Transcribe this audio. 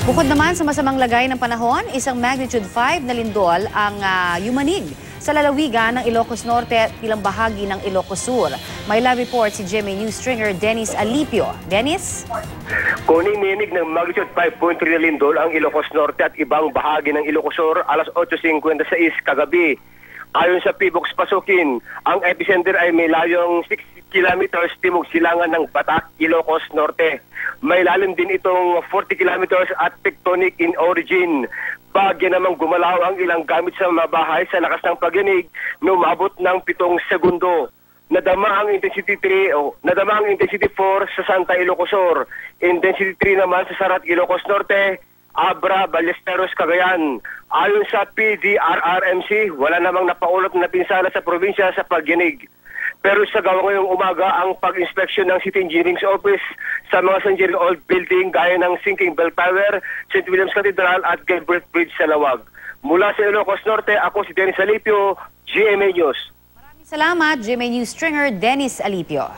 Bukod naman sa masamang lagay ng panahon, isang magnitude 5 na lindol ang yumanig sa lalawigan ng Ilocos Norte at ilang bahagi ng Ilocos Sur. May live report si GMA News stringer Dennis Alipio. Dennis? Kuninig ng magnitude 5.3 na lindol ang Ilocos Norte at ibang bahagi ng Ilocos Sur alas 8:56 kagabi. Ayon sa PBOX Pasukin, ang epicenter ay may layong 6 kilometers timog silangan ng Batak, Ilocos Norte. May lalim din itong 40 kilometers at tectonic in origin. Bagya namang gumalaw ang ilang gamit sa mga bahay sa lakas ng pagyanig na umabot ng 7 segundo. Nadama ang intensity 4 sa Santa Ilocos Sur. Intensity 3 naman sa Sarat, Ilocos Norte, Abra, Ballesteros, Cagayan. Ayon sa PDRRMC, wala namang napaulot na pinsala sa probinsya sa pagyanig. Pero sa gawa ngayong umaga ang pag-inspeksyon ng City Engineering's Office sa mga San Jerry Old Building gaya ng Sinking Bell Tower, St. William's Cathedral at Gilbert Bridge sa Lawag. Mula sa Ilocos Norte, ako si Dennis Alipio, GMA News. Maraming salamat, GMA News stringer Dennis Alipio.